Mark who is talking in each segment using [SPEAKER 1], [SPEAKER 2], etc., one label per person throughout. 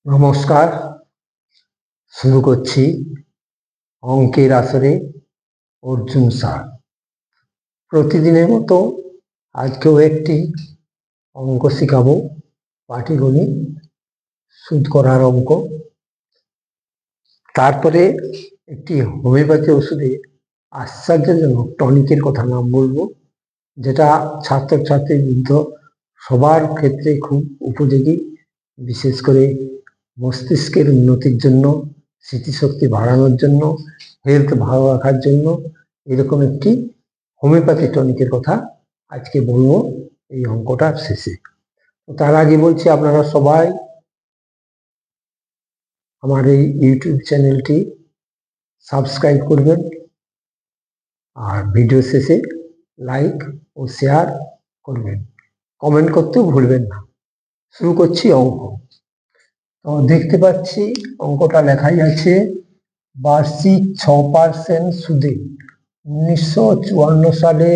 [SPEAKER 1] নমস্কার, শুরু করছি অঙ্কের আসরে অর্জুন স্যার। প্রতিদিনের মতো আজকেও একটি অঙ্ক শিখাবো, পাটিগণিত, সুদ করার অঙ্ক। তারপরে একটি হোমিওপ্যাথি ওষুধে আশ্চর্যজনক টনিকের কথা নাম বলবো, যেটা ছাত্রছাত্রীবৃন্দ সবার ক্ষেত্রে খুব উপযোগী, বিশেষ করে মস্তিষ্কের উন্নতির জন্য, স্মৃতিশক্তি বাড়ানোর জন্য, হেলথ ভালো রাখার জন্য এরকম একটি হোমিওপ্যাথি টনিকের কথা আজকে বলবো এই অঙ্কটার শেষে। তার আগে বলছি, আপনারা সবাই আমার এই ইউটিউব চ্যানেলটি সাবস্ক্রাইব করবেন, আর ভিডিও শেষে লাইক ও শেয়ার করবেন, কমেন্ট করতেও ভুলবেন না। শুরু করছি অঙ্ক। তো দেখতে পাচ্ছি অঙ্কটা লেখাই আছে, বার্ষিক 6% সুদে 1954 সালে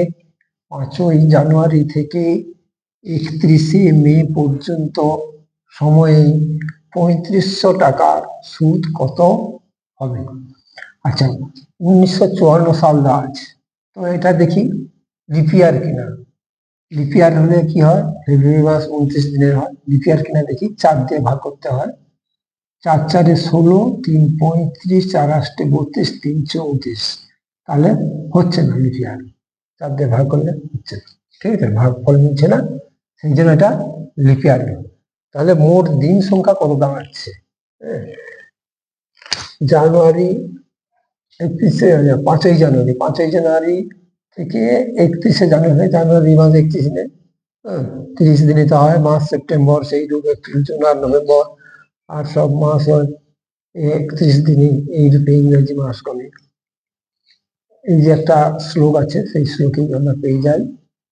[SPEAKER 1] 5ই জানুয়ারি থেকে 31শে মে পর্যন্ত সময়ে 3500 টাকার সুদ কত হবে? আচ্ছা, 1954 সাল আজ, তো এটা দেখি লিপিয়ার কিনা। লিপিয়ার হলে কি হয়? ফেব্রুয়ারি মাস 29 দিনের হয়। লিপিয়ার কিনা দেখি, 4 দিয়ে ভাগ করতে হয়। 4 4 16, 3 35, 4 8 32, 3 34। তাহলে হচ্ছে না লিপিয়ার, 4 দিয়ে ভাগ করলে হচ্ছে না, ঠিক আছে, ভাগফল নিচ্ছে না, সেই জন্য এটা লিপিয়ার নয়। তাহলে মোট দিন সংখ্যা কত দাঁড়াচ্ছে? জানুয়ারি 5ই জানুয়ারি থেকে 31শে জানুয়ারি, জানুয়ারি মাস 31 দিনে, 30 দিনে তো হয় মার্চ সেপ্টেম্বর, সেই রূপ এপ্রিল জুন আর নভেম্বর, আর সব মাস হয় 31 দিনই, এই রূপে ইংরেজি মাস গণে। এই যে একটা শ্লোক আছে, সেই শ্লোকে আমরা পেয়ে যাই।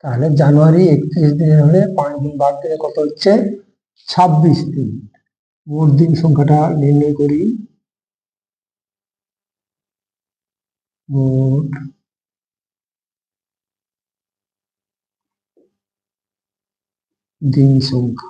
[SPEAKER 1] তাহলে জানুয়ারি 31 দিনের হলে 5 দিন বাদ দিলে কত হচ্ছে? 26 দিন। মোট দিন সংখ্যাটা নির্ণয় করি। মোট দিন সংখ্যা,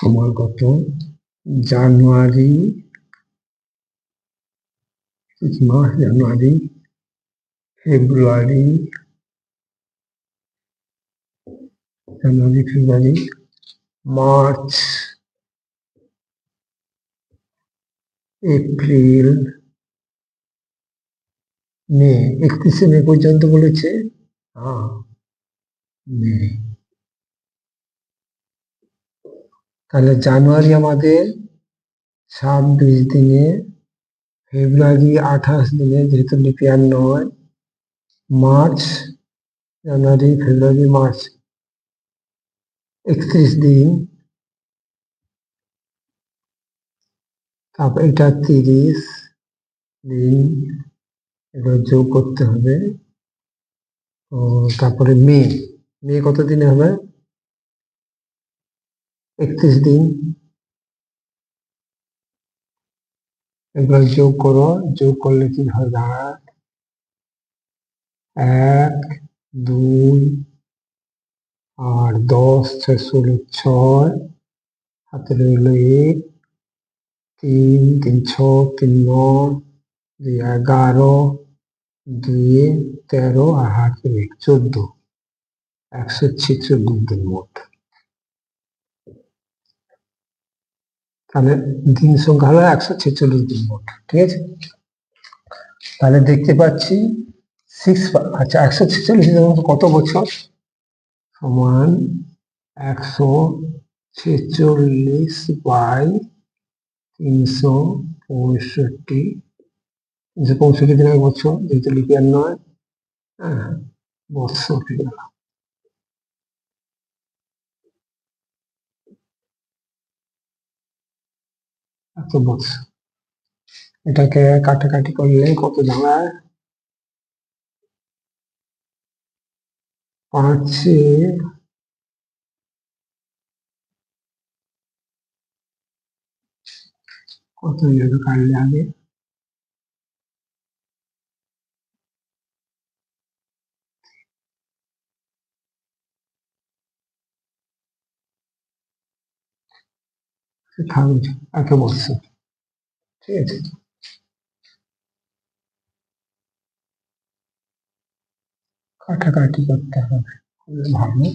[SPEAKER 1] আমার কত? জানুয়ারি মাস, জানুয়ারি, ফেব্রুয়ারি, মার্চ, এপ্রিল, মে। 31শে মে পর্যন্ত বলেছে। হ্যাঁ, মে। তাহলে জানুয়ারি আমাদের 26 দিনে, ফেব্রুয়ারি 28 দিনে, যেহেতু লিপিয়ার নয়, মার্চ, জানুয়ারি, ফেব্রুয়ারি, মার্চ 31 দিন, তারপর এটা 30 দিন, এগুলো যোগ করতে হবে। তারপরে মে, মে কত দিনে হবে? 31 দিন। এগুলো যোগ করো, যোগ করলে কি হয় দাঁড়ায়? 1, 2, আর 10, 6 16, 6, হাতে রইল 1, 3, 3 6, 3 9, 2 11, 2 13, আর হাতে 14, 146 দিন মোট। তাহলে দিন সংখ্যা হলো 146 দিন মোট, ঠিক আছে। তাহলে দেখতে পাচ্ছি আচ্ছা, 146 দিনের মতো কত বছর? সমান 146 বাই 365, 365 দিনের বছর, যেহেতু লিপিয়ার নয়, হ্যাঁ, বৎসর হয়ে গেল। এত বৎসর। এটাকে কাটাকাটি করলে কত দাঁড়ায়? 5 এ কত এইভাবে কাটলে আগে থাকবে একে বছর, ঠিক আছে। কাটাকাটি করতে হবে, ভালো।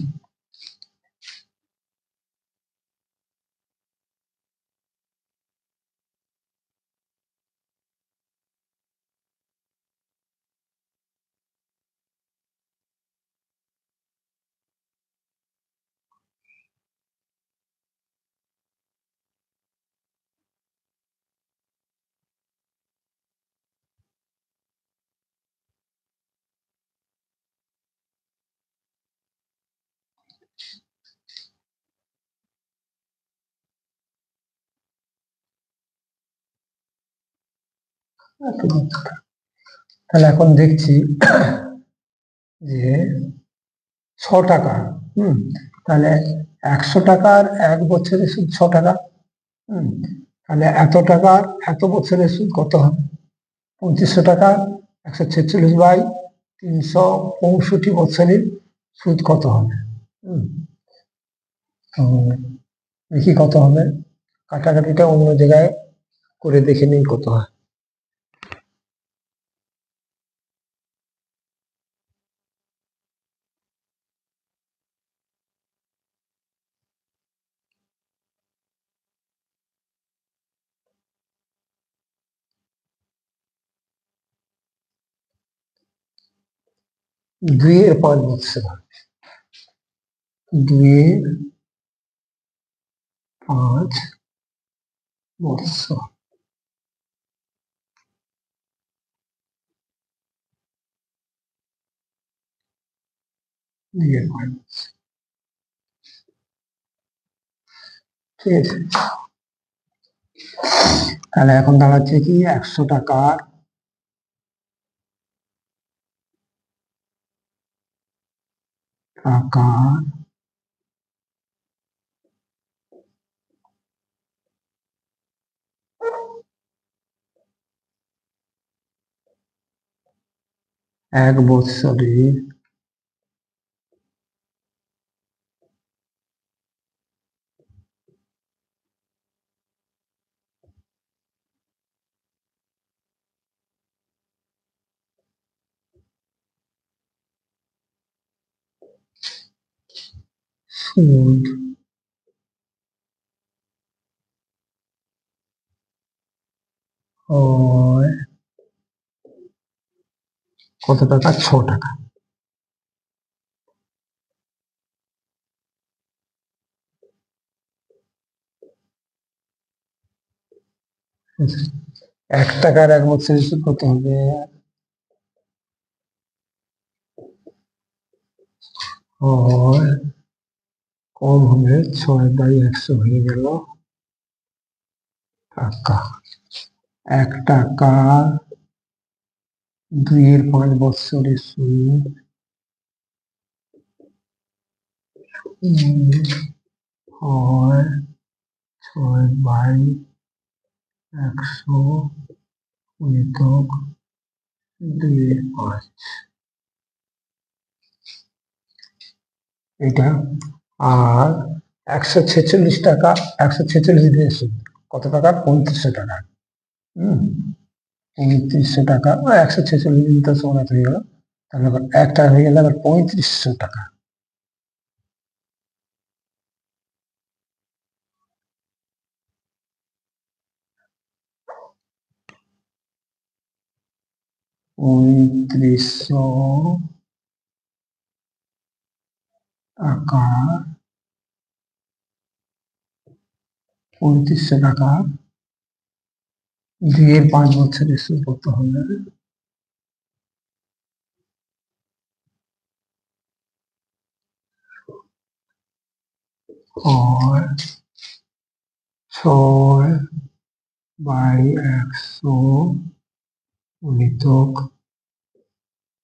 [SPEAKER 1] তাহলে এখন দেখছি যে 6 টাকা, তাহলে 100 টাকার 1 বছরের সুদ 6 টাকা। তাহলে এত টাকার এত বছরের সুদ কত হবে? 2500 টাকা, 146/365 সুদ কত হবে? তো দেখি কত হবে, কাটাকাটিটা অন্য জায়গায় করে দেখে নিই কত হয়। দুইয়ের 5 বৎসর, 2-5 বৎসর, ঠিক আছে। তাহলে এখন দাঁড়াচ্ছে কি 100 টাকার টাকার 1 বৎসরে সুদ হয় কত টাকা? 6 টাকা। আচ্ছা, 1 টাকার 1 বছরের সুদ কত হবে? হয় কম হবে, 6/100 হয়ে গেল টাকা। 1 টাকা 2-5 বৎসরের সুদ হয় 6/100 গুণিতক 2/5, এটা। আর 146 টাকা, 146 দিয়ে সুদ কত টাকা? 3500 টাকা। 3500 টাকা, 146 দিন তো সমান হয়ে গেল, তাহলে আবার 1 টাকা হয়ে গেলে আবার 3500 টাকা। পঁয়ত্রিশশো টাকা, 3500 টাকা 2-5 বছরের সুদ কত হবে? হয় 6/100 গুণিতক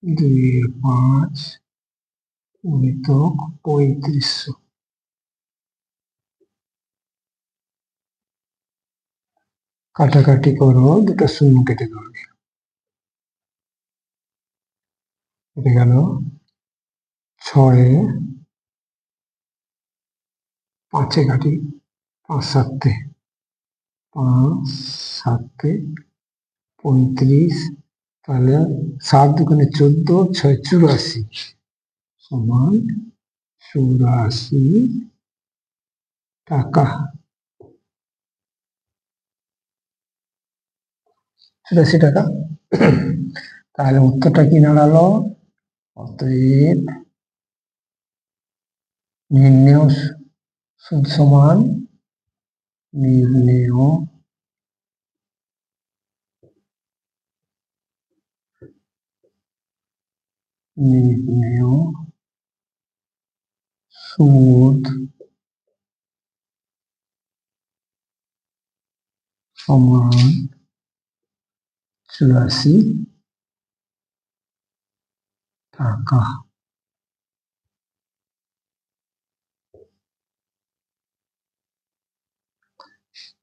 [SPEAKER 1] 2/5 গুণিতক 3500। কাটাকাটি করো, দুটো শূন্য কেটে দাও। কেটে গেল। 6 5 কাটি, 5 7 5 7 35, তাহলে 7 দুগুণে 14, 6 84 সমান 84 টাকা। 84 টাকা। তাহলে উত্তরটা কি দাঁড়ালো? অতএব নির্ণেয় সুদ সমান নির্ণেয় সুদ সমান 84 টাকা।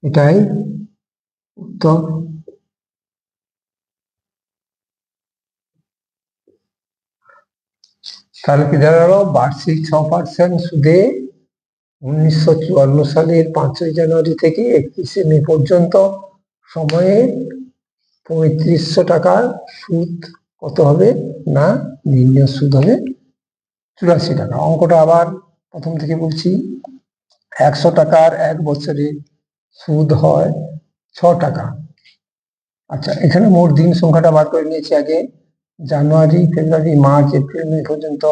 [SPEAKER 1] এটাই উত্তর। তাহলে কি দাঁড়ালো? বার্ষিক 6% সুদে 1954 সালের 5ই জানুয়ারি থেকে 31শে মে পর্যন্ত সময়ে 3500 টাকার সুদ কত হবে? না, নির্ণেয় সুদ হবে 84 টাকা। অঙ্কটা আবার প্রথম থেকে বলছি। 100 টাকার 1 বছরে সুদ হয় 6 টাকা। আচ্ছা, এখানে মোট দিন সংখ্যাটা বার করে নিয়েছি আগে। জানুয়ারি, ফেব্রুয়ারি, মার্চ, এপ্রিল, মে পর্যন্ত।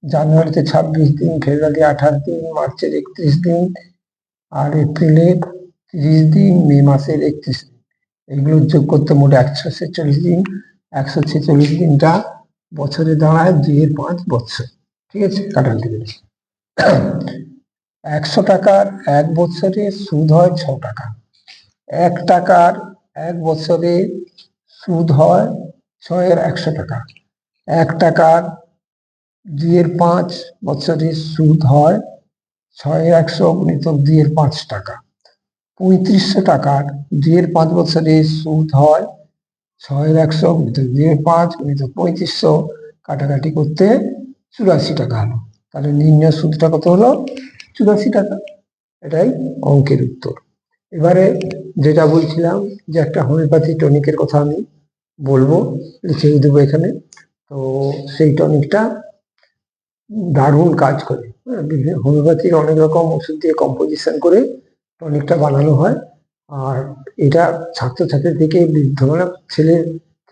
[SPEAKER 1] জানুয়ারিতে 26 দিন, ফেব্রুয়ারি 28 দিন, মার্চের 31 দিন, আর এপ্রিলে 30 দিন, মে মাসের 31 দিন। এগুলো যোগ করতে মোট 146 দিন। 146 দিনটা বছরে দাঁড়ায় 2-5 বছর। ঠিক আছে, কাটাকাটি করে 100 টাকার 1 বছরে সুদ হয় 6 টাকা। 1 টাকার 1 বছরে সুদ হয় 6-100 টাকা। 1 টাকার 2-5 বছরে সুদ হয় 6-100 গুণিতক 2-5 টাকা। 3500 টাকার 2-5 বছরে সুদ হয় 6-100 গুণিতক 2-5 গুণিতক 3500, কাটাকাটি করতে 84 টাকা হলো। তাহলে নির্ণয় সুদটা কত হলো? 84 টাকা। এটাই অঙ্কের উত্তর। এবারে যেটা বলছিলাম যে একটা হোমিওপ্যাথি টনিকের কথা আমি বলবো, লিখে দেবো এখানে। তো সেই টনিকটা দারুণ কাজ করে। হোমিওপ্যাথির অনেক রকম ওষুধ দিয়ে কম্পোজিশন করে টনিকটা বানানো হয়। আর এটা ছাত্রছাত্রী থেকে বৃদ্ধ, মানে ছেলে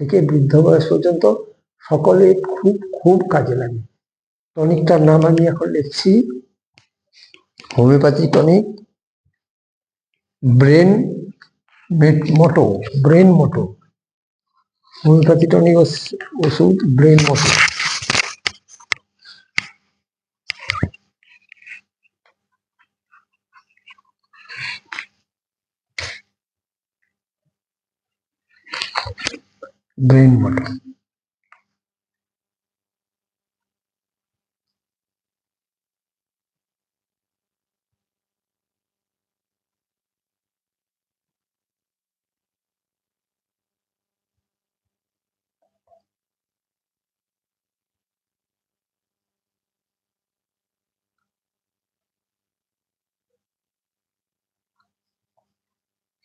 [SPEAKER 1] থেকে বৃদ্ধ বয়স পর্যন্ত সকলে খুব খুব কাজে লাগে। টনিকটার নাম আমি এখন লিখছি, হোমিওপ্যাথি টনিক ব্রেন মোটো। ব্রেন মোটো, হোমিওপ্যাথি টনিক ওষুধ ব্রেন মোটো। ব্রেন মোটো।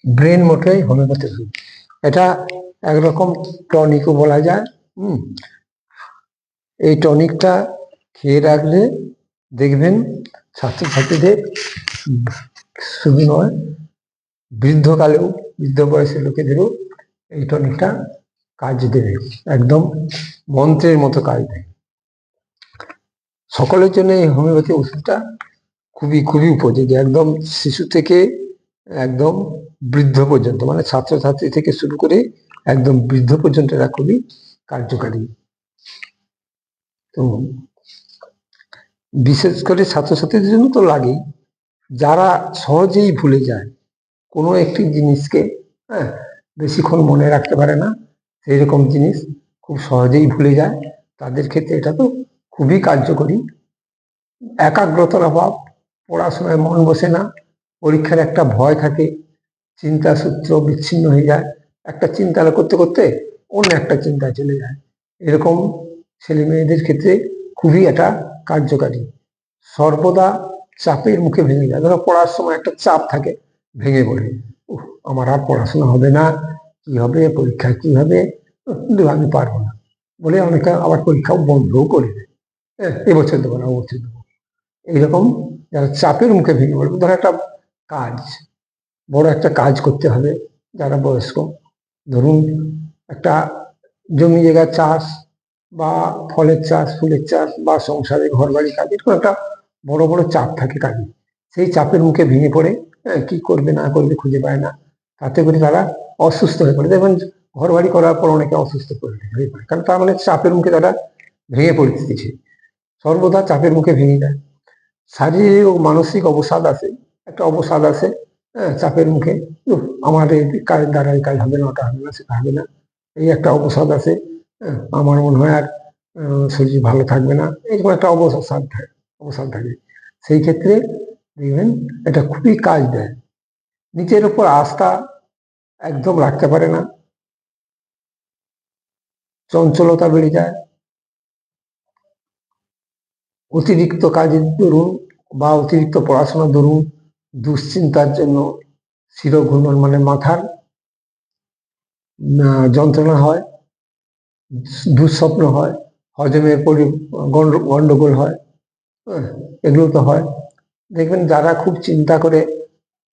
[SPEAKER 1] ব্রেন মোটোই হোমিওপ্যাথি ওষুধ। এটা একরকম টনিকও বলা যায়। এই টনিকটা খেয়ে রাখলে দেখবেন ছাত্রছাত্রীদের শুধু নয়, বৃদ্ধকালেও, বৃদ্ধ বয়সের লোকেদেরও এই টনিকটা কাজ দেবে, একদম মন্ত্রের মতো কাজ দেয়। সকলের জন্য এই হোমিওপ্যাথি ওষুধটা খুবই খুবই উপযোগী, একদম শিশু থেকে একদম বৃদ্ধ পর্যন্ত, মানে ছাত্রছাত্রী থেকে শুরু করে একদম বৃদ্ধ পর্যন্ত এরা খুবই কার্যকারী। তো বিশেষ করে ছাত্রছাত্রীদের জন্য তো লাগেই, যারা সহজেই ভুলে যায় কোনো একটি জিনিসকে, হ্যাঁ, বেশিক্ষণ মনে রাখতে পারে না, সেই রকম জিনিস খুব সহজেই ভুলে যায়, তাদের ক্ষেত্রে এটা তো খুবই কার্যকরী। একাগ্রতার অভাব, পড়াশোনায় মন বসে না, পরীক্ষার একটা ভয় থাকে, চিন্তা সূত্র বিচ্ছিন্ন হয়ে যায়, একটা চিন্তা করতে করতে অন্য একটা চিন্তায় চলে যায়। এরকম ছেলে মেয়েদের ক্ষেত্রে খুবই এটা কার্যকারী। সর্বদা চাপের মুখে ভেঙে যায়। ধরো পড়ার সময় একটা চাপ থাকে, ভেঙে পড়ে, আমার আর পড়াশোনা হবে না, কি হবে, পরীক্ষা কি হবে, আমি পারবো না বলে অনেকে আবার পরীক্ষাও বন্ধও করে দেয়। এবছর দেবো না, অবশ্যই দেবো। এইরকম যারা চাপের মুখে ভেঙে পড়বে, ধরো একটা কাজ, বড় একটা কাজ করতে হবে, যারা বয়স্ক, ধরুন একটা জমি জায়গা চাষ বা ফলের চাষ, ফুলের চাষ বা সংসারে ঘর বাড়ি কাজ, এরকম একটা বড় বড় চাপ থাকে কাজে। সেই চাপের মুখে ভেঙে পড়ে, কি করবে না করবে খুঁজে পায় না, তাতে করে তারা অসুস্থ হয়ে পড়ে। দেখবেন ঘর বাড়ি করার পর অনেকে অসুস্থ হয়ে পড়ে, কারণ তার মানে চাপের মুখে তারা ভেঙে পড়তেছে, সর্বদা চাপের মুখে ভেঙে যায়। শারীরিক ও মানসিক অবসাদ আছে, একটা অবসাদ আছে, চাপের মুখে, আমার এই কাজ দ্বারা এই কাজ হবে না, ওটা হবে না, সেটা হবে না, এই একটা অবসাদ আছে। আমার মনে হয় আর শরীর ভালো থাকবে না, এরকম একটা অবসাদ থাকে। সেই ক্ষেত্রে দেখবেন এটা খুবই কাজ দেয়। নিজের উপর আস্থা একদম রাখতে পারে না, চঞ্চলতা বেড়ে যায়, অতিরিক্ত কাজের দরুন বা অতিরিক্ত পড়াশোনার দরুন দুশ্চিন্তার জন্য শিরঘূর্ণন, মানে মাথার যন্ত্রণা হয়, দুঃস্বপ্ন হয়, হজমের গন্ডগোল হয়, এগুলো তো হয়। দেখবেন যারা খুব চিন্তা করে,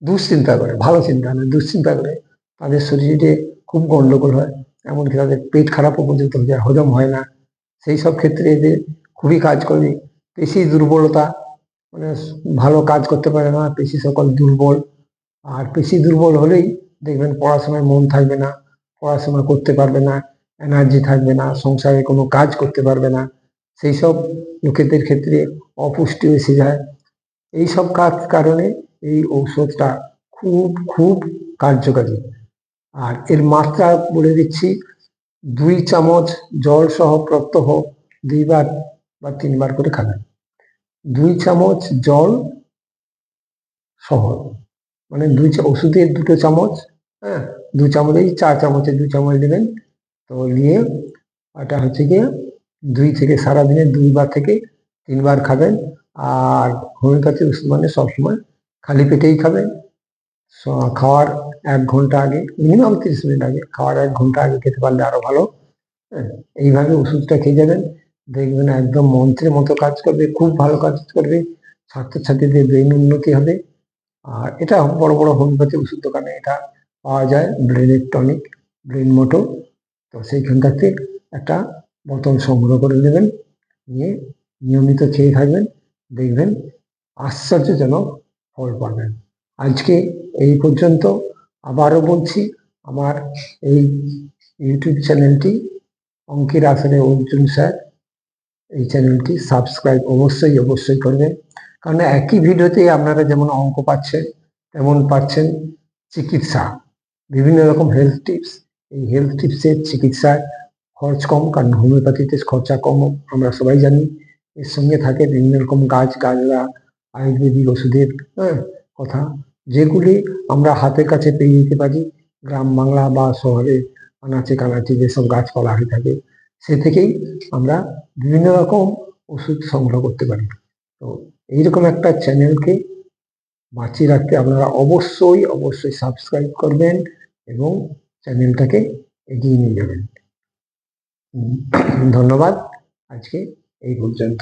[SPEAKER 1] দুশ্চিন্তা করে, ভালো চিন্তা না, দুশ্চিন্তা করে, তাদের শরীরে খুব গন্ডগোল হয়, এমনকি তাদের পেট খারাপও পর্যন্ত হয়ে যায়, হজম হয় না। সেই সব ক্ষেত্রে এদের খুবই কাজ করে। পেশি দুর্বলতা, মানে ভালো কাজ করতে পারে না, পেশি সকল দুর্বল। আর পেশি দুর্বল হলেই দেখবেন পড়াশোনায় মন থাকবে না, পড়াশোনা করতে পারবে না, এনার্জি থাকবে না, সংসারে কোনো কাজ করতে পারবে না। সেই সব লোকেদের ক্ষেত্রে অপুষ্টি এসে যায়। এই সব কারণে এই ঔষধটা খুব খুব কার্যকারী। আর এর মাত্রা বলে দিচ্ছি, 2 চামচ জল সহ প্রত্যহ 2বার বা 3বার করে খাবেন। 2 চামচ জল সহ, মানে ওষুধের 2 চামচ, 2 চামচ, এই 4 চামচে 2 চামচ দেবেন। তো নিয়ে এটা হচ্ছে গিয়ে সারাদিনে 2বার থেকে 3বার খাবেন। আর হোমিওপ্যাথি ওষুধ মানে সবসময় খালি পেটেই খাবেন, খাওয়ার 1 ঘন্টা আগে, মিনিমাম 30 মিনিট আগে, খাওয়ার 1 ঘন্টা আগে খেতে পারলে আরো ভালো। এইভাবে ওষুধটা খেয়ে যাবেন, দেখবেন একদম মন্ত্রের মতো কাজ করবে, খুব ভালো কাজ করবে, ছাত্রছাত্রীদের ব্রেন উন্নতি হবে। আর এটা বড় বড় হোমিওপ্যাথি ওষুধ দোকানে এটা পাওয়া যায়, ব্রেনের টনিক, ব্রেন মোটো। তো সেইখান থেকে একটা বোতল সংগ্রহ করে নেবেন, নিয়ে নিয়মিত খেয়ে থাকবেন, দেখবেন আশ্চর্যজনক ফল পাবেন। আজকে এই পর্যন্ত। আবারও বলছি, আমার এই ইউটিউব চ্যানেলটি অঙ্কের আসরে অর্জুন স্যার, এই চ্যানেলটি সাবস্ক্রাইব অবশ্যই অবশ্যই করবেন, কারণ একই ভিডিওতেই আপনারা যেমন অঙ্ক পাচ্ছেন, তেমন পাচ্ছেন চিকিৎসা, বিভিন্ন রকম হেলথ টিপস। এই হেলথ টিপসের চিকিৎসায় খরচ কম, কারণ হোমিওপ্যাথিতে খরচা কম, আমরা সবাই জানি। এর সঙ্গে থাকে বিভিন্ন রকম গাছগাছরা, আয়ুর্বেদিক ওষুধের কথা, যেগুলি আমরা হাতের কাছে পেয়ে যেতে পারি গ্রাম বাংলা বা শহরে, আনাচে কানাচে যেসব গাছপালা হয়ে থাকে, সে থেকেই আমরা বিভিন্ন রকম ওষুধ সংগ্রহ করতে পারি। তো এইরকম একটা চ্যানেলকে বাঁচিয়ে রাখতে আপনারা অবশ্যই অবশ্যই সাবস্ক্রাইব করবেন এবং চ্যানেলটাকে এগিয়ে নিয়ে যাবেন। ধন্যবাদ, আজকে এই পর্যন্ত।